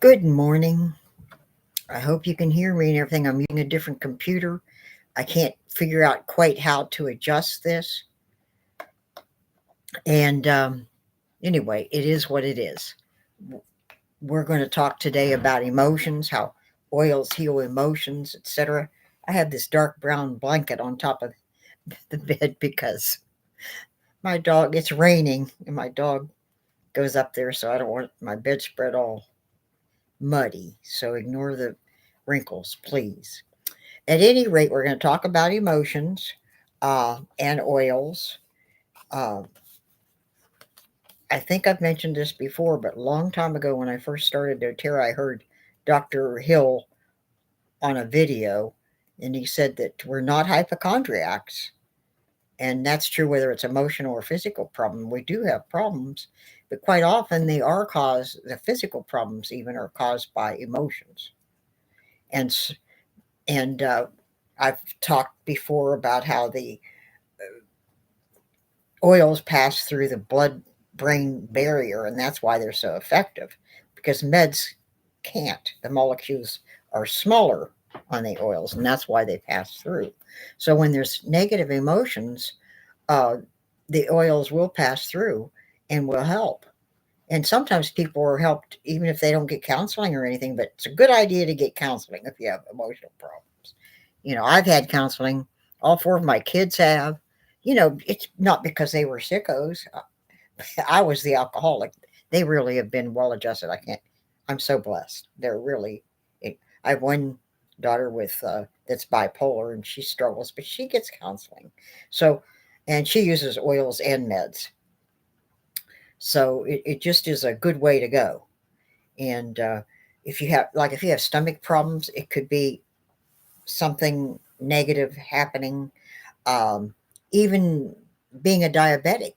Good morning. I hope you can hear me and everything. I'm using a different computer. I can't figure out quite how to adjust this. And anyway, it is what it is. We're going to talk today about emotions, how oils heal emotions, etc. I have this dark brown blanket on top of the bed because my dog, it's raining and my dog goes up there, so I don't want my bedspread all muddy. So ignore the wrinkles, please. At any rate, we're going to talk about emotions and oils. Uh, I think I've mentioned this before, but a long time ago when I first started doTERRA, I heard Dr. Hill on a video, and he said that we're not hypochondriacs. And that's true whether it's emotional or physical problem. We do have problems, but quite often the physical problems even are caused by emotions. And, and I've talked before about how the oils pass through the blood brain barrier, and that's why they're so effective because meds can't. The molecules are smaller on the oils, and that's why they pass through. So when there's negative emotions, uh, the oils will pass through and will help. And sometimes people are helped even if they don't get counseling or anything, but it's a good idea to get counseling if you have emotional problems. I've had counseling. All four of my kids have. It's not because they were sickos. I was the alcoholic. They really have been well adjusted. I'm so blessed. They're really, I have one daughter that's bipolar and she struggles, but she gets counseling. So, and she uses oils and meds. So it just is a good way to go. And if you have stomach problems, it could be something negative happening. Um, Even being a diabetic,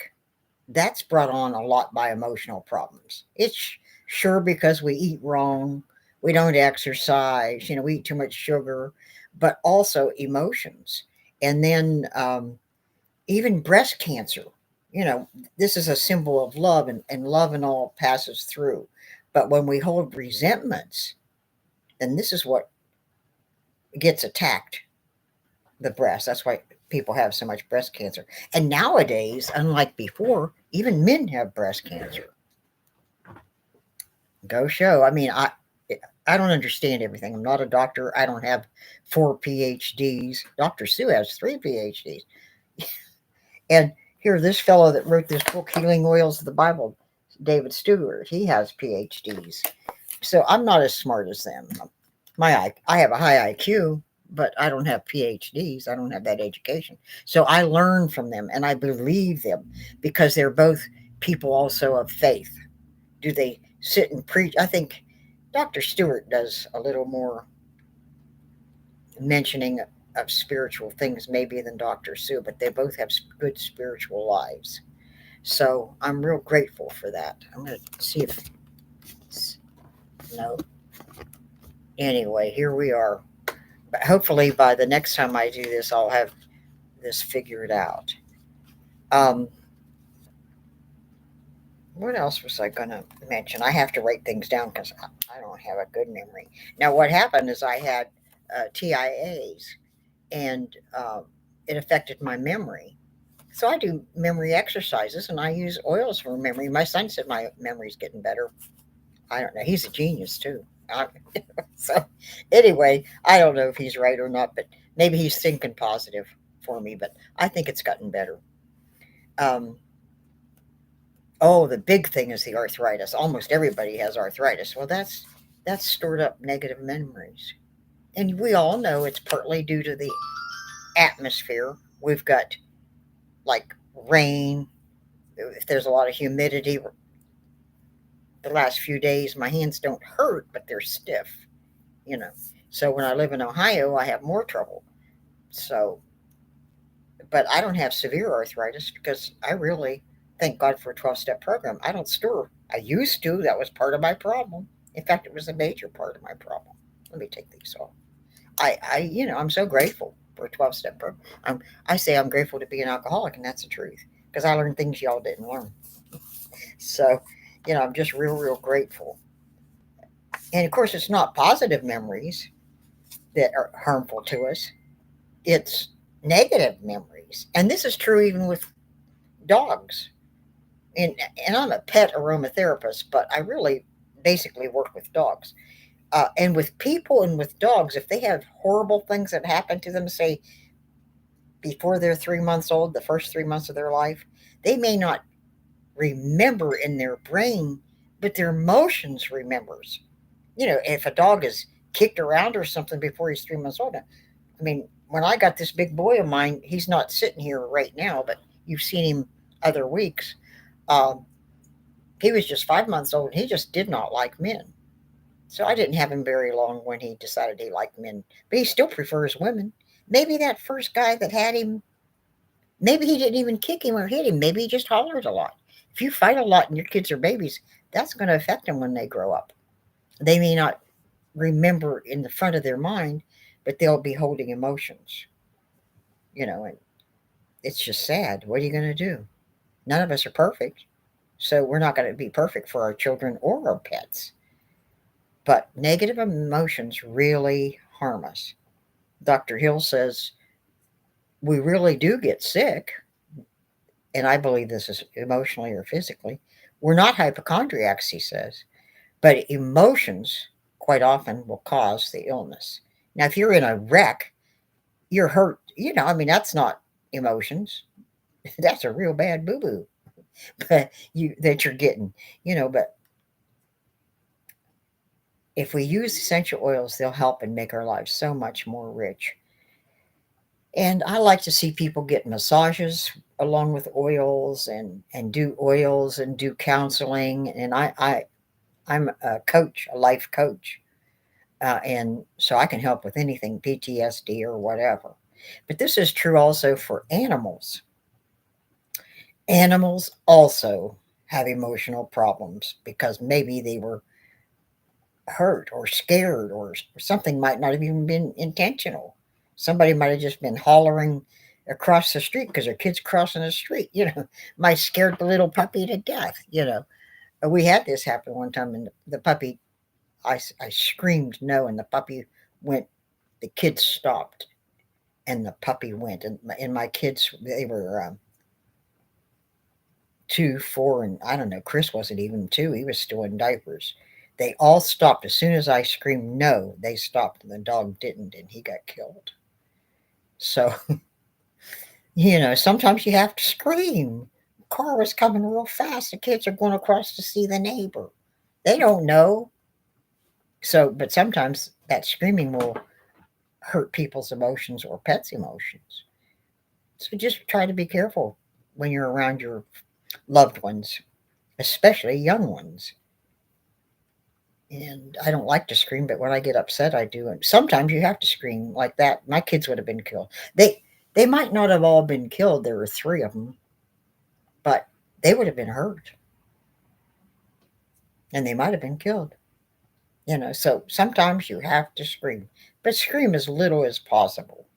that's brought on a lot by emotional problems. It's sure because we eat wrong, we don't exercise, we eat too much sugar, but also emotions. And then even breast cancer, you know, this is a symbol of love, and love and all passes through. But when we hold resentments, then this is what gets attacked, the breast. That's why people have so much breast cancer. And nowadays, unlike before, even men have breast cancer. Go show. I don't understand everything. I'm not a doctor. I don't have 4 PhDs. Dr. Sue has 3 PhDs. And here, this fellow that wrote this book, Healing Oils of the Bible, David Stewart, he has PhDs. So I'm not as smart as them. I have a high IQ, but I don't have PhDs. I don't have that education. So I learn from them and I believe them because they're both people also of faith. Do they sit and preach? I think Dr. Stewart does a little more mentioning of spiritual things maybe than Dr. Sue, but they both have good spiritual lives. So I'm real grateful for that. I'm going to see if no. Anyway, here we are. But hopefully by the next time I do this, I'll have this figured out. Um, what else was I going to mention? I have to write things down because I don't have a good memory. Now, what happened is I had TIAs, and it affected my memory. So I do memory exercises and I use oils for memory. My son said my memory's getting better. I don't know. He's a genius too. I, so anyway, I don't know if he's right or not, but maybe he's thinking positive for me. But I think it's gotten better. Um, oh, the big thing is the arthritis. Almost everybody has arthritis. Well, that's stored up negative memories, and we all know it's partly due to the atmosphere. We've got like rain. If there's a lot of humidity, the last few days my hands don't hurt, but they're stiff. You know. So when I live in Ohio, I have more trouble. So, but I don't have severe arthritis because I really thank God for a 12-step program. I don't store. I used to. That was part of my problem. In fact, it was a major part of my problem. Let me take these off. I'm so grateful for a 12-step program. I say I'm grateful to be an alcoholic, and that's the truth because I learned things y'all didn't learn. So, I'm just real, real grateful. And of course, it's not positive memories that are harmful to us, it's negative memories. And this is true even with dogs. And, and I'm a pet aromatherapist, but I really basically work with dogs. And with people and with dogs, if they have horrible things that happen to them, say before they're 3 months old, the first 3 months of their life, they may not remember in their brain, but their emotions remembers. If a dog is kicked around or something before he's 3 months old, I mean, when I got this big boy of mine, he's not sitting here right now, but you've seen him other weeks. Um, he was just 5 months old. And he just did not like men. So I didn't have him very long when he decided he liked men, but he still prefers women. Maybe that first guy that had him, maybe he didn't even kick him or hit him. Maybe he just hollered a lot. If you fight a lot and your kids are babies, that's going to affect them when they grow up. They may not remember in the front of their mind, but they'll be holding emotions, and it's just sad. What are you going to do? None of us are perfect. So we're not going to be perfect for our children or our pets. But negative emotions really harm us. Dr. Hill says we really do get sick, and I believe this is emotionally or physically. We're not hypochondriacs, he says, but emotions quite often will cause the illness. Now, if you're in a wreck, you're hurt. I mean, that's not emotions. That's a real bad boo boo, but that you're getting. But if we use essential oils, they'll help and make our lives so much more rich. And I like to see people get massages along with oils and do oils and do counseling. And I'm a coach, a life coach. And so I can help with anything, PTSD or whatever. But this is true also for animals. Animals also have emotional problems because maybe they were hurt or scared, or something might not have even been intentional. Somebody might have just been hollering across the street because their kid's crossing the street, might scared the little puppy to death. We had this happen one time, and the puppy, I screamed no, and the puppy went, the kid stopped, and the puppy went. And my kids, they were 2, 4, and I don't know, Chris wasn't even 2, he was still in diapers. They all stopped. As soon as I screamed no, they stopped, and the dog didn't, and he got killed. So, sometimes you have to scream. The car was coming real fast. The kids are going across to see the neighbor. They don't know. So, but sometimes that screaming will hurt people's emotions or pets' emotions. So just try to be careful when you're around your loved ones, especially young ones. And I don't like to scream, but when I get upset, I do. And sometimes you have to scream like that. My kids would have been killed. They might not have all been killed. There were 3 of them, but they would have been hurt, and they might have been killed. So sometimes you have to scream, but scream as little as possible.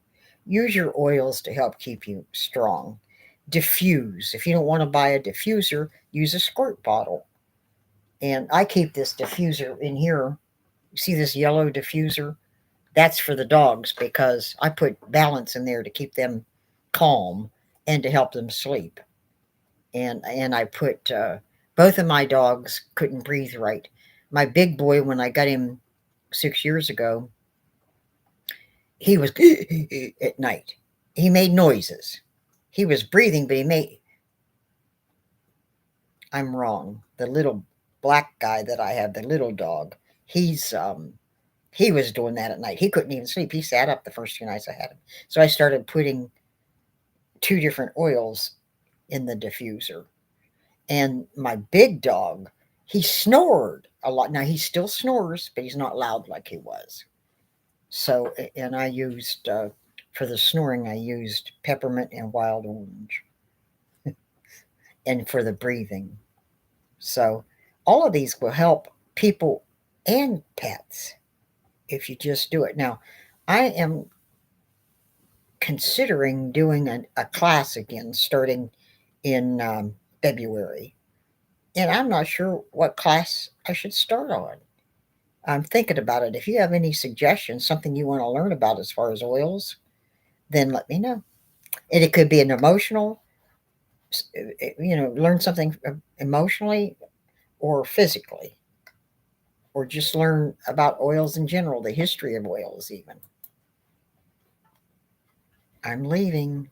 Use your oils to help keep you strong. Diffuse. If you don't want to buy a diffuser, use a squirt bottle. And I keep this diffuser in here. You see this yellow diffuser? That's for the dogs because I put balance in there to keep them calm and to help them sleep. And I put both of my dogs couldn't breathe right. My big boy, when I got him 6 years ago, he was at night. He made noises. He was breathing, but he made. I'm wrong. The little black guy that I have, the little dog, he was doing that at night. He couldn't even sleep. He sat up the first 2 nights I had him. So I started putting 2 different oils in the diffuser. And my big dog, he snored a lot. Now he still snores, but he's not loud like he was. So, and I used, for the snoring, I used peppermint and wild orange. And for the breathing. So, all of these will help people and pets if you just do it. Now, I am considering doing a class again starting in February. And I'm not sure what class I should start on. I'm thinking about it. If you have any suggestions, something you want to learn about as far as oils, then let me know. And it could be an emotional, learn something emotionally or physically, or just learn about oils in general, the history of oils, even. I'm leaving.